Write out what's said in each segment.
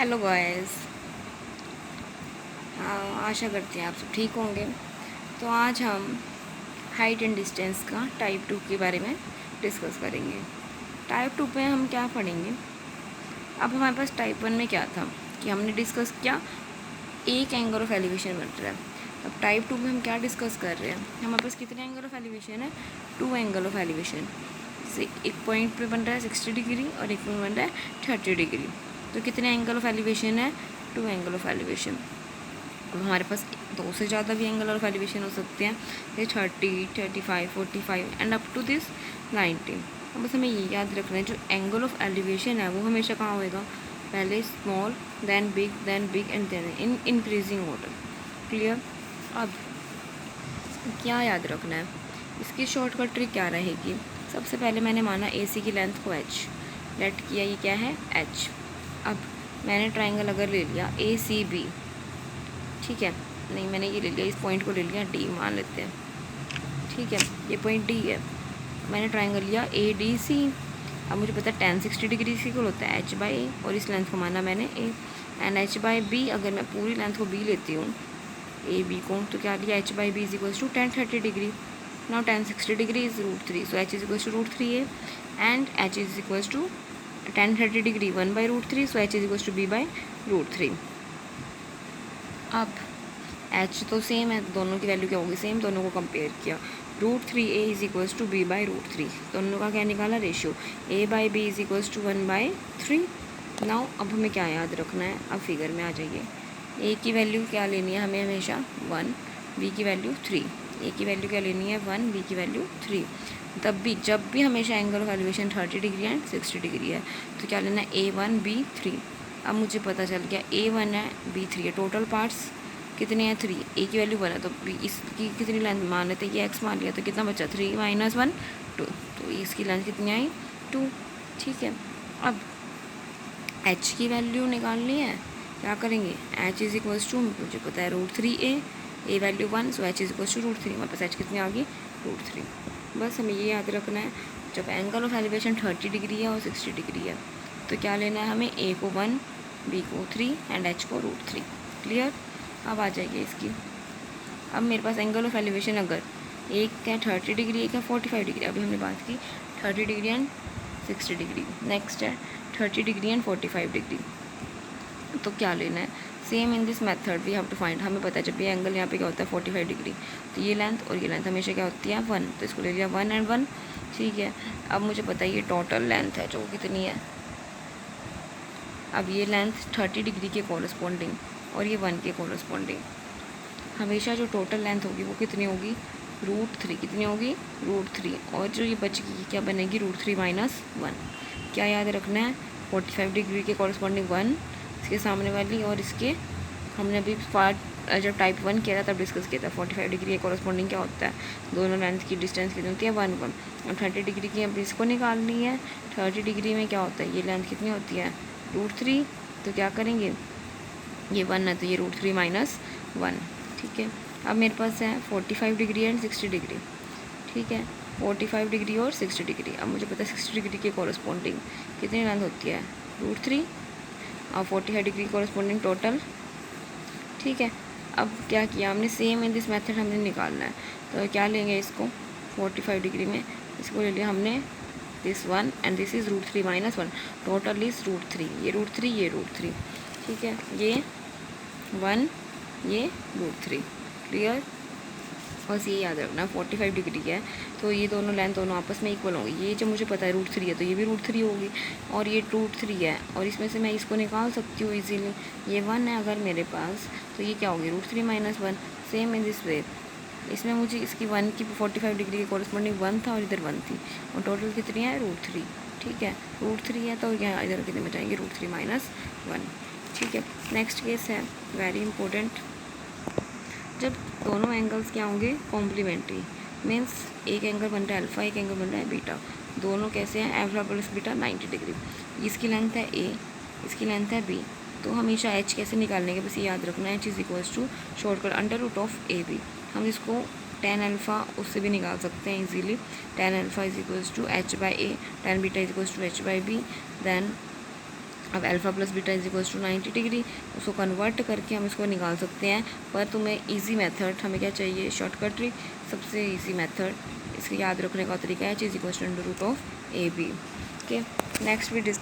Hello guys. आशा करते हैं आप सब ठीक होंगे। तो आज हम हाइट एंड डिस्टेंस का टाइप 2 के बारे में डिस्कस करेंगे। टाइप 2 पे हम क्या पढ़ेंगे। अब हमारे पास टाइप 1 में क्या था कि हमने डिस्कस किया एक एंगल ऑफ एलिवेशन बन रहा है। अब टाइप 2 में हम क्या डिस्कस कर रहे हैं, हमारे पास कितने एंगल ऑफ एलिवेशन है, 2 एंगल ऑफ एलिवेशन से एक पॉइंट पे बन रहा है 60 डिग्री और एक में बन रहा है 30 डिग्री। तो कितने एंगल ऑफ एलिवेशन है, 2 एंगल ऑफ एलिवेशन। अब हमारे पास 2 से ज़्यादा भी एंगल ऑफ एलिवेशन हो सकते हैं, ये 30, 35, 45 एंड अप टू दिस 90। अब बस हमें ये याद रखना है जो एंगल ऑफ एलिवेशन है वो हमेशा कहाँ होएगा, पहले small then big and then in increasing order. Clear. अब क्या याद रखना है, इसकी शॉर्टकट ट्रिक क्या रहेगी। सबसे पहले मैंने माना AC की लेंथ को H, लेट किया ये क्या है H। अब मैंने ट्राइंगल अगर ले लिया ACB, ठीक है, नहीं मैंने ये ले लिया, इस पॉइंट को ले लिया D मान लेते हैं, ठीक है, ये पॉइंट D है। मैंने ट्राइंगल लिया ADC। अब मुझे पता है tan 60 डिग्री इक्वल होता है H/A और इस लेंथ को माना मैंने A एंड H/B। अगर मैं पूरी लेंथ को B लेती हूँ AB को, तो क्या लिया H/B is equals to tan 30 degree. Now tan 60 degree is √3, so H is equals to √3A and H is equals to tan 30 degree 1/√3, so H is equals to B/√3। अब H तो same है, दोनों की value क्या होगी same, दोनों को compare किया, √3A is equals to B/√3, दोनों का क्या निकाला ratio, A/B is equals to 1/3। Now अब हमें क्या याद रखना है, अब फिगर में आ जाइए। A की वैल्यू क्या लेनी है हमें हमेशा 1, B की वैल्यू 3। A की वैल्यू क्या लेनी है 1, B की वैल्यू 3। तब भी जब भी हमेशा angle of elevation 30 degree and 60 degree है, तो क्या लेना है A1 B3। अब मुझे पता चल गया A1 है B3 है, टोटल पार्ट्स कितने हैं 3, A की वैल्यू 1 है तो B इसकी कितनी लेंथ मान लेते हैं, ये x मान लिया तो कितना बचा 3 - 1 2, तो इसकी लेंथ कितनी आई 2। ठीक है। अब H की वैल्यू निकालनी है, क्या करेंगे, H इज इक्वल्स टू मुझे पता है √3A, A value 1, so H is equals to √3, हमारे पास H कितनी आ गई √3। बस हमें ये याद रखना है, जब एंगल ऑफ एलिवेशन 30 डिग्री है और 60 डिग्री है तो क्या लेना है हमें, A को 1, B को 3 एंड H को √3। क्लियर। अब आ जाइए इसकी, अब मेरे पास एंगल ऑफ एलिवेशन अगर एक है 30 डिग्री एक है 45 डिग्री, अभी हमने बात की 30 डिग्री एंड 60 डिग्री, नेक्स्ट है 30 डिग्री एंड 45 डिग्री। तो क्या लेना है, same in this method we have to find. हमें पता है जब भी एंगल यहाँ पे क्या होता है 45 डिग्री, तो ये लेंथ और ये लेंथ हमेशा क्या होती है 1, तो इसको ले लिया 1 एंड 1। ठीक है। अब मुझे पता है ये टोटल लेंथ है जो कितनी है, अब ये लेंथ 30 डिग्री के कॉरस्पॉन्डिंग और ये 1 के कॉरस्पॉन्डिंग, हमेशा जो टोटल लेंथ होगी वो कितनी होगी √3, कितनी होगी √3, और जो ये बचेगी क्या बनेगी √3 - 1। क्या याद रखना है, 45 डिग्री के कॉरस्पॉन्डिंग 1, इसके सामने वाली, और इसके हमने अभी पार्ट जब टाइप 1 किया था तब डिस्कस किया था 45 डिग्री के कॉरस्पॉन्डिंग क्या होता है, दोनों लेंथ की डिस्टेंस कितनी होती है 1 1। और 30 डिग्री की अब इसको निकालनी है, 30 डिग्री में क्या होता है, ये लेंथ कितनी होती है √3, तो क्या करेंगे, ये 1 है तो ये √3 - 1। ठीक है। अब मेरे पास है 45 डिग्री एंड 60 डिग्री, ठीक है, 45 डिग्री और 60 डिग्री। अब मुझे पता है 60 डिग्री के कॉरस्पॉन्डिंग कितनी लेंथ होती है √3 और 45 डिग्री कॉरस्पॉन्डिंग टोटल। ठीक है। अब क्या किया हमने, सेम इन दिस मेथड हमने निकालना है, तो क्या लेंगे इसको 45 डिग्री में, इसको ले लिया हमने this 1 and this is √3 - 1, total is √3, ये √3 ये √3। ठीक है, ये 1 ये √3। क्लियर। बस ये याद रखना 45 डिग्री है तो ये दोनों लेंथ दोनों आपस में इक्वल होंगी, ये जो मुझे पता है √3 है तो ये भी √3 होगी, और ये √3 है और इसमें से मैं इसको निकाल सकती हूँ इजीली, ये 1 है अगर मेरे पास, तो ये क्या होगी √3 - 1। सेम इन दिस वे, इसमें मुझे इसकी 1 की 45 डिग्री के कॉरस्पॉन्डिंग 1 था और इधर 1 थी, और टोटल कितनी है √3। ठीक है, √3 है तो यहाँ इधर कितने बचाएंगे √3 - 1। ठीक है। नेक्स्ट केस है वेरी इंपॉर्टेंट, जब दोनों एंगल्स क्या होंगे कॉम्प्लीमेंट्री, मीन्स एक एंगल बन रहा है अल्फ़ा, एक एंगल बन रहा है बीटा, दोनों कैसे हैं अल्फ़ा प्लस बीटा 90 डिग्री, इसकी लेंथ है A, इसकी लेंथ है B, तो हमेशा H कैसे निकालने के, बस ये याद रखना है H is equals to shortcut √AB। हम इसको tan अल्फ़ा उससे भी निकाल सकते हैं easily, tan alpha is equals to H/A, tan beta is equals to H/B, then अब alpha plus beta is equals to 90 degree, उसको कन्वर्ट करके हम इसको निकाल सकते हैं। पर तुम्हें इजी मेथड, हमें क्या चाहिए, शॉर्टकट ट्रिक, सबसे इजी मेथड, इसको याद रखने का तरीका है is equals to under root of A B. Okay, next भी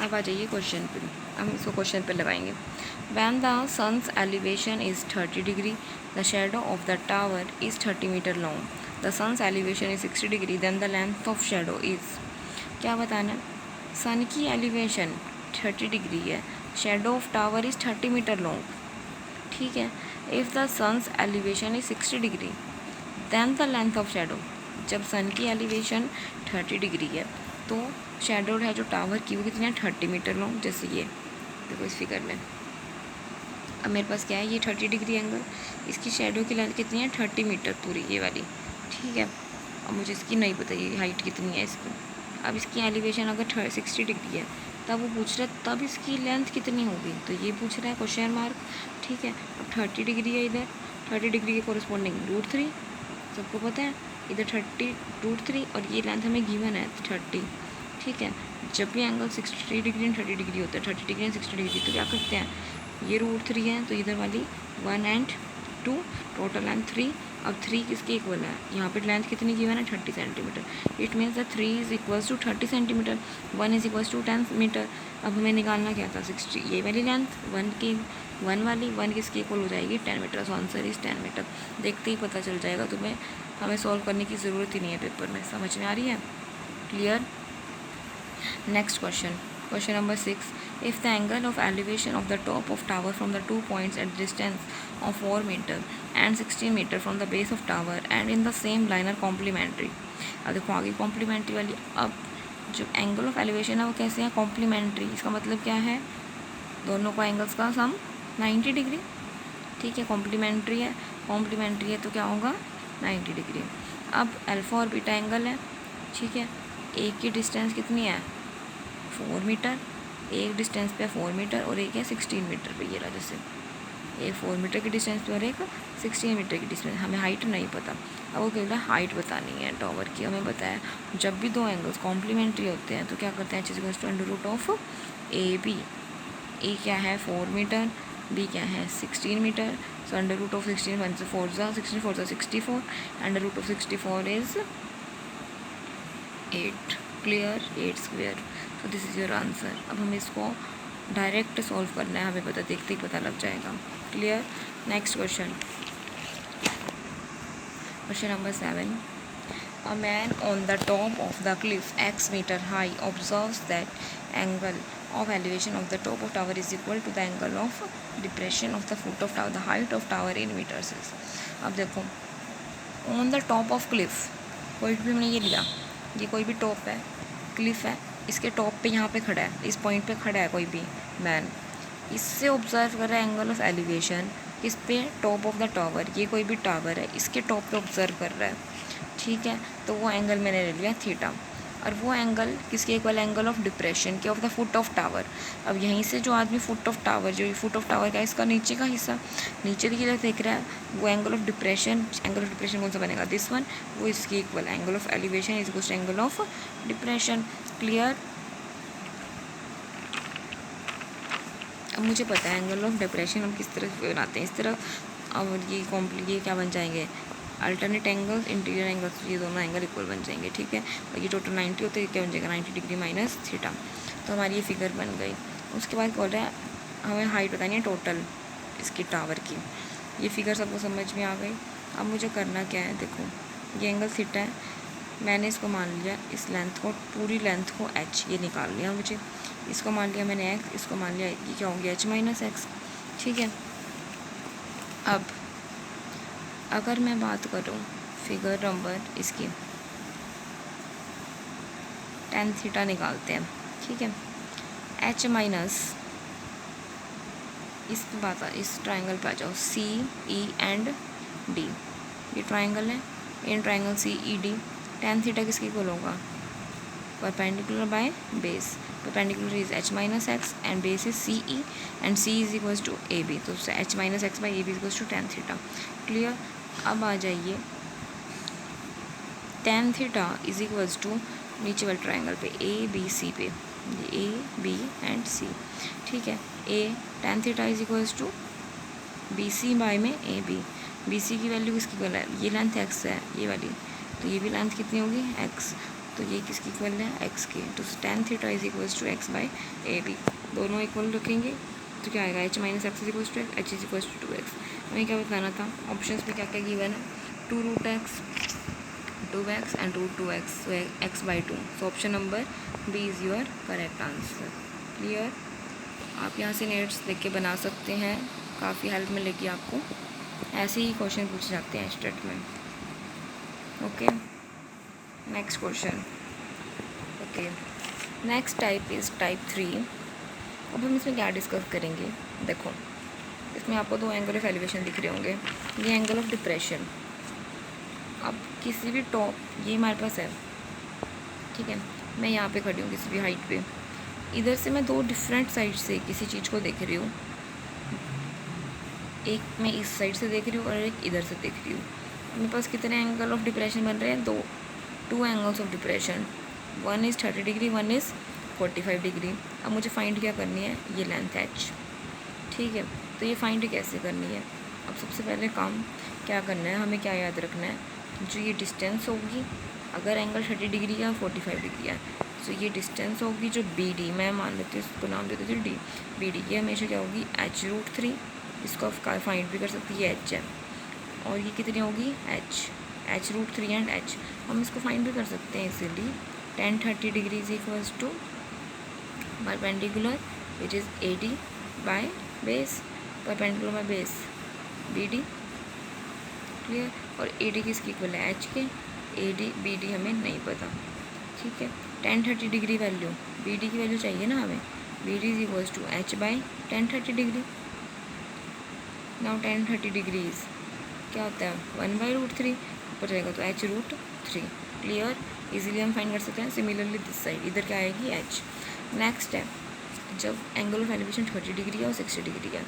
अब आ जाइए क्वेश्चन पे, हम इसको क्वेश्चन पे लगाएंगे। When the sun's elevation is 30 degree, the shadow of the tower is 30 metre long, the sun's elevation is 60 degree, then the length of shadow is. क्या बताना, सन की एलिवेशन 30 डिग्री है, shadow of tower is 30 metre long, ठीक है। If the sun's elevation is 60 degree, then the length of shadow, जब sun की elevation 30 degree है तो शेडो है जो टावर की वो कितनी है, 30 मीटर लॉन्ग। जैसे ये देखो इस फिगर में, अब मेरे पास क्या है, ये 30 डिग्री एंगल, इसकी शेडो की लेंथ कितनी है, 30 मीटर पूरी, ये वाली, ठीक है। अब मुझे इसकी नहीं पता ये हाइट कितनी है इसकी। अब इसकी एलिवेशन अगर 60 डिग्री है, तब वो पूछ रहा है तब इसकी लेंथ कितनी होगी, तो ये पूछ रहा है क्वेश्चन मार्क, ठीक है। अब 30 डिग्री है, इधर 30 डिग्री के कोरिस्पॉन्डिंग √3, सबको पता है, इधर 30 √3 और ये लेंथ हमें गिवन है 30, ठीक है। जब भी एंगल 60 डिग्री एंड 30 डिग्री होता है, 30 डिग्री एंड 60 डिग्री, तो क्या करते हैं, ये √3 है तो इधर वाली 1 and 2, टोटल लेंथ 3। अब 3 किसके इक्वल है, यहाँ पे लेंथ कितनी गिवन है, 30 centimetre. It means that 3 is equals to 30 centimetre, 1 is equals to 10 metre. अब हमें निकालना क्या था, 60, ये वाली लेंथ 1 वाली 1 किसके इक्वल हो जाएगी, 10 metre. So answer is 10 metre. देखते ही पता चल जाएगा तुम्हें, हमें सॉल्व करने की ज़रूरत ही नहीं है पेपर में। समझ में आ रही है, clear. Next question, question number 6. If the angle of elevation of the top of tower from the 2 points at distance of 4 meter and 16 meter from the base of tower and in the same line are complementary. अब देखो आगे complementary वाली, अब जो angle of elevation है वो कैसे है, कॉम्प्लीमेंट्री। इसका मतलब क्या है, दोनों को एंगल्स का सम 90 डिग्री, ठीक है। कॉम्प्लीमेंट्री है तो क्या होगा, 90 डिग्री। अब अल्फ़ा और बीटा एंगल है, ठीक है। एक की डिस्टेंस कितनी है, 4 मीटर, एक डिस्टेंस पे 4 मीटर और एक है 16 मीटर पे, ये रहा। जैसे एक 4 मीटर की डिस्टेंस पे और एक 16 मीटर की डिस्टेंस, हमें हाइट नहीं पता। अब वो कह रहा है हाइट बतानी है टावर की। हमें बताया जब भी दो एंगल्स कॉम्प्लीमेंट्री होते हैं तो क्या करते हैं, = under root of A B. A क्या है 4 मीटर, बी क्या है 16 metre. So under root of 16 1 से 4 जा 16 4 जा 64, under root of 64 is 8, clear, 8 square. तो दिस इज़ योर आंसर। अब हमें इसको डायरेक्ट सॉल्व करना है, हमें पता देखते ही पता लग जाएगा, clear. Next question, question number 7. A man on the top of the cliff x meter high observes that angle of elevation of the top of tower is equal to the angle of depression of the foot of tower, the height of tower in meters is. अब देखो on the top of Cliff, कोई भी हमने ये लिया, ये कोई भी टॉप है, क्लिफ है, इसके टॉप पे यहाँ पे खड़ा है, इस पॉइंट पे खड़ा है कोई भी मैन, इससे ऑब्जर्व कर रहा है एंगल ऑफ एलिवेशन किस पे, टॉप ऑफ द टावर। ये कोई भी टावर है, इसके टॉप पे ऑब्जर्व कर रहा है, ठीक है। तो वो एंगल मैंने ले लिया थीटा, और वो एंगल किसके इक्वल, एंगल ऑफ डिप्रेशन के of the foot of tower. अब यहीं से जो आदमी फुट ऑफ टावर, जो फुट ऑफ टावर का इसका नीचे का हिस्सा, नीचे की तरफ देख रहा है, वो एंगल ऑफ डिप्रेशन कौन सा बनेगा, दिस वन, वो इसके equal. Angle of elevation is equal to angle of depression, clear. अब मुझे पता है एंगल ऑफ डिप्रेशन हम किस तरह बनाते हैं, इस तरह। अब ये क्या बन जाएंगे, अल्टरनेट एंगल्स, इंटीरियर एंगल्स, ये दोनों एंगल इक्वल बन जाएंगे, ठीक है। और ये टोटल 90 होते हैं, क्या बन जाएगा 90 डिग्री माइनस थीटा। तो हमारी ये फिगर बन गई। उसके बाद बोल रहा है हमें हाइट बतानी है टोटल इसकी टावर की। ये फिगर सबको समझ में आ गई। अब मुझे करना क्या है, देखो ये एंगल थीटा है, मैंने इसको मान लिया, इस लेंथ को, पूरी लेंथ को h ये निकाल लिया मुझे, इसको मान लिया मैंने x, इसको मान लिया, ये क्या होगी h - x, ठीक है। अब अगर मैं बात करूँ फिगर नंबर इसकी, tan थीटा निकालते हैं, ठीक है। h माइनस इस बात, इस ट्राइंगल पे आ जाओ, सी ई एंड डी, ये ट्राइंगल है, in triangle C E D, tan theta किसके इक्वल होगा, perpendicular by base, perpendicular is h - x and base is C E and c is equals to A B, तो h - x by A B equals to tan theta, clear. अब आ जाइए tan theta is equals to नीचे वाले triangle पे A B C पे, A B and C, ठीक है। A tan theta is equals to B C by में ए बी। बी सी की वैल्यू किसकी इक्वल है, ये लेंथ एक्स है ये वाली, तो ये भी लेंथ कितनी होगी एक्स, तो ये किसकी इक्वल है एक्स की, तो tan theta is equals to x by A B. दोनों इक्वल रखेंगे तो क्या आएगा, h minus x is equals to x, h is equals to 2x। हमें क्या बताना था, ऑप्शंस में क्या क्या गिवन है, 2√x, 2x and √2x, so x by 2, so option number B is your correct answer. Clear. आप यहाँ से नोट्स देख के बना सकते हैं, काफ़ी हेल्प मिलेगी आपको, ऐसे ही क्वेश्चन पूछे जाते हैं स्टेट में। Okay, next question. Okay, next type is type 3। अब हम इसमें क्या डिस्कस करेंगे, देखो इसमें आपको 2 एंगल ऑफ एलिवेशन दिख रहे होंगे, ये एंगल ऑफ डिप्रेशन। अब किसी भी टॉप, ये हमारे पास है, ठीक है, मैं यहाँ पे खड़ी हूँ किसी भी हाइट पे, इधर से मैं 2 डिफरेंट साइड से किसी चीज़ को देख रही हूँ, एक मैं इस साइड से देख रही हूँ और एक इधर से देख रही हूँ। मेरे पास कितने एंगल ऑफ डिप्रेशन बन रहे हैं, 2 angles of depression, one is 30 degree, one is 45 degree. अब मुझे फाइंड क्या करनी है, ये लेंथ एच, ठीक है। तो ये फाइंड कैसे करनी है, अब सबसे पहले काम क्या करना है, हमें क्या याद रखना है, जो ये डिस्टेंस होगी, अगर एंगल 30 डिग्री या 45 डिग्री है, तो ये डिस्टेंस होगी जो बी डी, मैं मान लेती हूँ इसको नाम देती हूँ डी, बी डी ये हमेशा क्या होगी h√3, इसको आप फाइंड भी कर सकती है, एच है, और ये कितनी होगी h√3 एंड h, हम इसको फाइंड भी कर सकते हैं easily. tan 30 degree is equals to perpendicular which is AD by base, perpendicular by base BD, clear. और AD किसकी इक्वल है, h के, AD BD हमें नहीं पता, ठीक है। tan 30 डिग्री वैल्यू, BD की वैल्यू चाहिए ना हमें, BD is equals to h by tan 30 degree. Now tan 30 degrees क्या होता है 1/√3, ऊपर जाएगा तो h√3, क्लियर, इजीली हम फाइंड कर सकते हैं। सिमिलरली दिस साइड, इधर क्या आएगी h। नेक्स्ट है, जब एंगल ऑफ एलिवेशन 30 डिग्री है और 60 डिग्री है,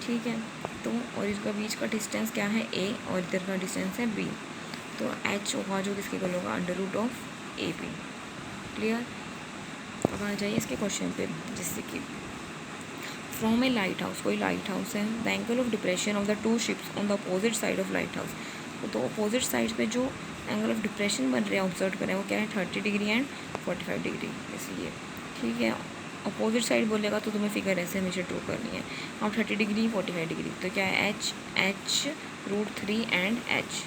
ठीक है, तो और इसका बीच का डिस्टेंस क्या है a, और इधर का डिस्टेंस है b, तो h होगा जो किसके इक्वल होगा √AB, क्लियर। अब आ जाइए इसके क्वेश्चन पे, जिससे कि फ्रॉम ए लाइट हाउस, कोई लाइट हाउस है, the angle of depression of the 2 ships on the opposite side of light house, तो अपोजिट साइड पे जो एंगल ऑफ डिप्रेशन बन रहे हैं ऑब्जर्व करें, वो क्या है 30 डिग्री एंड 45 डिग्री, इसलिए, ठीक है। अपोजिट साइड बोलेगा तो तुम्हें फिगर ऐसे हमेशा ड्रॉ करनी है। अब 30 डिग्री 45 डिग्री, तो क्या है h√3 and h,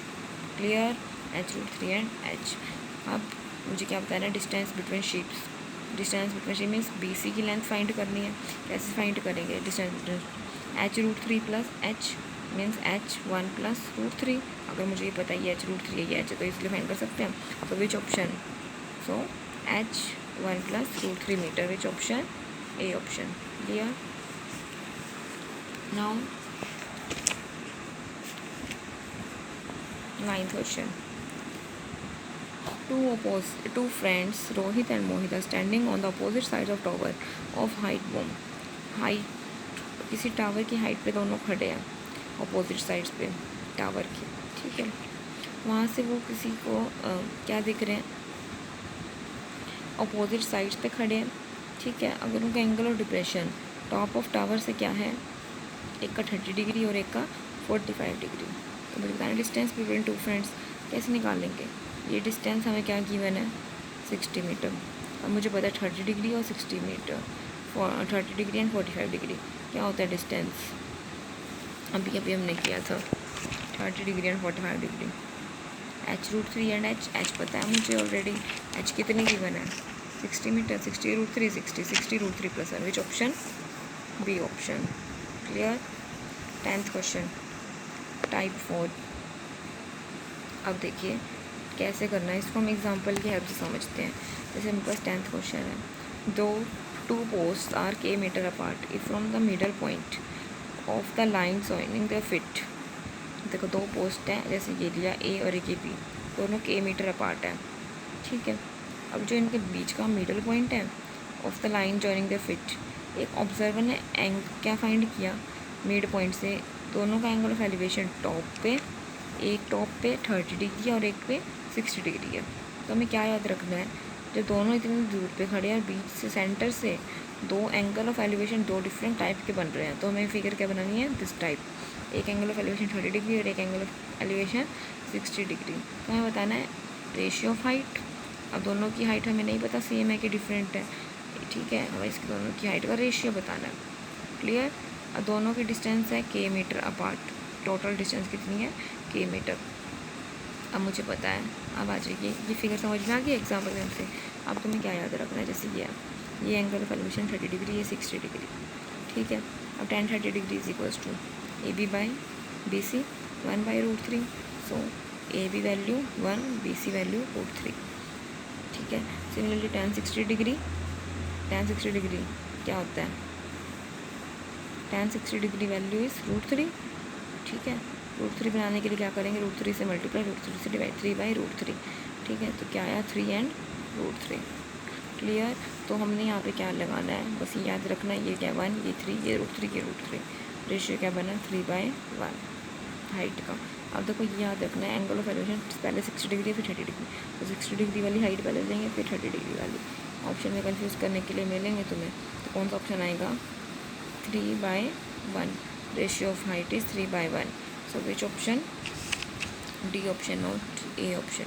clear, h√3 and h। अब मुझे क्या बताना है, distance between ships, distance between ship means BC की लेंथ फाइंड करनी है। कैसे फाइंड करेंगे, distance between h√3 plus h means h1 plus √3, अगर मुझे ये पता है h√3 है ये h है, तो इसलिए फाइंड कर सकते हैं। तो which option, so h1 plus √3 metre, which option, A option, clear. Now 9th question. Two friends, Rohit and Mohit, are standing on the opposite sides of tower of height boom. Height, किसी tower की height पे दोनों खड़े हैं, opposite sides पे tower की, ठीक है। वहाँ से वो किसी को क्या दिख रहे हैं, अपोजिट साइड्स पे खड़े हैं, ठीक है। अगर उनका angle of depression top of tower से क्या है, एक का 30 डिग्री और एक का 45 डिग्री, तो मुझे बताना डिस्टेंस बिटवीन 2 फ्रेंड्स कैसे निकालेंगे। ये डिस्टेंस हमें क्या गिवन है 60 मीटर, अब मुझे पता है 30 डिग्री और 60 मीटर, 30 डिग्री एंड 45 डिग्री क्या होता है डिस्टेंस, अभी हमने किया था 30 degree and 45 degree, h√3 and h पता है मुझे ऑलरेडी, h कितने गिवन है 60 metre, 60√3 60 plus 1, which option, B option, clear. 10th question, type 4। अब देखिए कैसे करना है इसको, हम एग्जांपल की हेल्प से समझते हैं। जैसे मेरे पास 10th क्वेश्चन है, दो 2 posts are k metre apart if from the middle point of the line joining the feet. देखो 2 पोस्ट हैं, जैसे ये लिया A और एक B, दोनों k मीटर अपार्ट है, ठीक है। अब जो इनके बीच का मिडल पॉइंट है of the line joining the fit, एक ऑब्जर्वर ने क्या फाइंड किया, मिड पॉइंट से दोनों का एंगल ऑफ एलिवेशन टॉप पे, एक टॉप पे 30 डिग्री और एक पे 60 डिग्री है। तो हमें क्या याद रखना है, जब दोनों इतनी दूर पे खड़े हैं और बीच से सेंटर से दो एंगल ऑफ एलिवेशन दो डिफरेंट टाइप के बन रहे हैं, तो हमें फिगर क्या बनानी है, दिस टाइप। एक एंगल ऑफ एलिवेशन 30 डिग्री और एक एंगल ऑफ एलिवेशन 60 डिग्री। तो हमें बताना है रेशियो ऑफ हाइट। अब दोनों की हाइट हमें नहीं पता सेम है कि डिफरेंट है, ठीक है, हमें इसकी दोनों की हाइट का रेशियो बताना है। क्लियर। अब दोनों की डिस्टेंस है k metre apart. Total distance कितनी है, k मीटर। अब मुझे पता है, अब आ जाइए ये फिगर समझ में आ गई एग्जाम्पल से। अब तुम्हें क्या याद रखना है, जैसे ये एंगल ऑफ एलिवेशन 30 डिग्री, ये 60 डिग्री, ठीक है। अब tan 30 degree is equals to AB by BC 1/√3। So AB value 1, BC value √3, ठीक है। सिमिलरली tan 60 डिग्री क्या होता है, tan 60 डिग्री वैल्यू इज़ √3, ठीक है। √3 बनाने के लिए क्या करेंगे, √3 से मल्टीप्लाई, √3 से डिवाइड, 3/√3, ठीक है। तो क्या आया, 3 एंड √3। क्लियर। तो हमने यहाँ पे क्या लगाना है, बस ये याद रखना है, ये क्या 1, ये 3, ये √3, ये √3। रेशियो क्या बना, 3/1 हाइट का। अब देखो ये याद रखना है, एंगल ऑफ एलिवेशन पहले 60 डिग्री फिर 30 डिग्री, तो 60 डिग्री वाली हाइट पहले लेंगे फिर 30 डिग्री वाली। ऑप्शन में कंफ्यूज करने के लिए मिलेंगे तुम्हें, तो कौन सा ऑप्शन आएगा, 3/1। Ratio of height is 3/1। So which option, D option, not A option.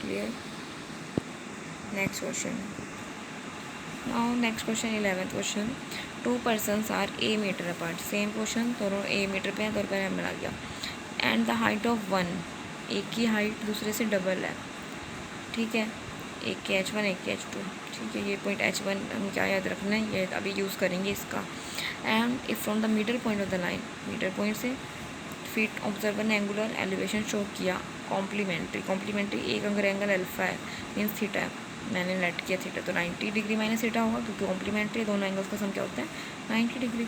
Clear. Next question. Now next question 11th question. 2 persons are a metre apart. Same question, दोनों a मीटर पे हैं, तो पर हमें आ गया। And the height of one, एक की हाइट दूसरे से डबल है, ठीक है। एक के h1 एक के h2, ठीक है। ये पॉइंट h1 हम क्या याद रखना है, ये अभी यूज़ करेंगे इसका। And if from the middle point of the line, middle point से feet observe an angular elevation show किया कॉम्प्लीमेंट्री एक अगर एंगल अल्फा है मीन्स थीटा है, मैंने लेट किया थीटा, तो 90 डिग्री माइनस थीटा होगा, क्योंकि कॉम्प्लीमेंट्री दोनों एंगल्स का सम क्या होता है, 90 डिग्री।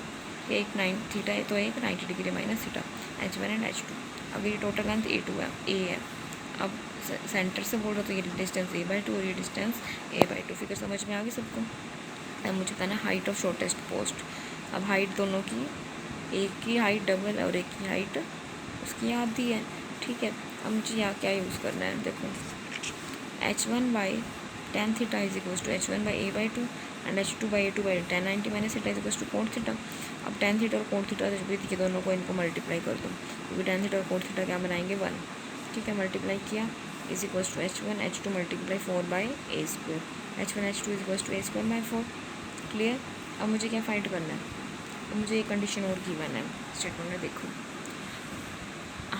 एक 9 थीटा है तो एक 90 degree minus theta, h1 and h2। अब ये टोटल लेंथ a2 है, a है। अब सेंटर से बोल रहा तो ये डिस्टेंस a/2 और ये डिस्टेंस a/2। फिगर समझ में आ गई सबको। अब मुझे बताना हाइट ऑफ शॉर्टेस्ट पोस्ट। अब हाइट दोनों की, एक की हाइट डबल है और एक की हाइट उसकी आधी है, ठीक है। अब मुझे यहाँ क्या यूज़ करना है, देखो h1/tan theta is equals to h1/a/2 and h2/a2/tan 90 minus theta is equals to कोण थीटा। अब tan थीटा और कोण थीटा जब भी दिखे दोनों को इनको मल्टीप्लाई कर दो, क्योंकि tan थीटा और कोण थीटा क्या बनाएंगे 1, ठीक है। मल्टीप्लाई किया is equals to h1 h2 multiply 4/a², h1 h2 is equals to a²/4। Clear. अब मुझे क्या फाइंड करना है, अब मुझे एक कंडीशन और गिवन है स्टेटमेंट में, देखो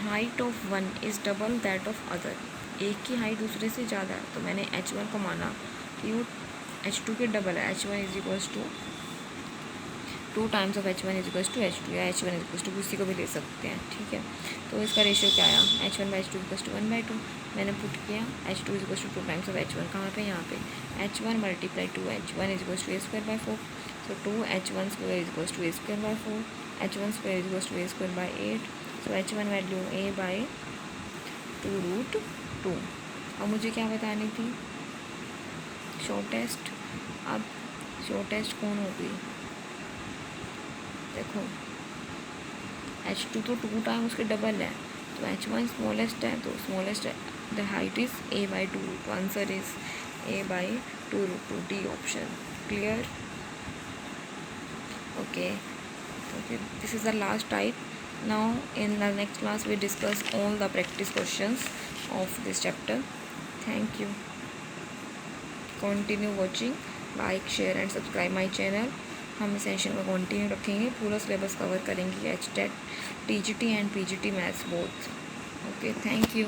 height of one is double that of other. एक की हाइट दूसरे से ज़्यादा है, तो मैंने h1 को माना कि वो h2 के डबल है, h1 is equals to 2 times of h1 is equals to h2, या h1 इज इक्वल्स टू किसी को भी ले सकते हैं, ठीक है। तो इसका रेशियो क्या आया, h1/h2 इक्वल्स टू 1/2। मैंने पुट किया h2 is equals to 2 times of h1, कहाँ पे, यहाँ पे h1 multiply 2h1 is equals to a²/4। So 2h1² is equals to a²/4, h1² is equals to a²/8। So h1 value a/2√2। अब मुझे क्या बतानी थी, शॉर्टेस्ट। अब शॉर्टेस्ट कौन होगी, देखो h2 तो 2 टाइम उसके डबल है, तो h1 स्मॉलेस्ट है, तो स्मॉलेस्ट है, the height is a/2√2। Answer is a/2√2, D option. Clear. Okay, this is the last type. Now in the next class we discuss all the practice questions of this chapter. Thank you. Continue watching, like, share and subscribe my channel. हम इस session को continue रखेंगे, पूरा syllabus cover करेंगे, HTET, TGT and PGT maths both. Okay, thank you.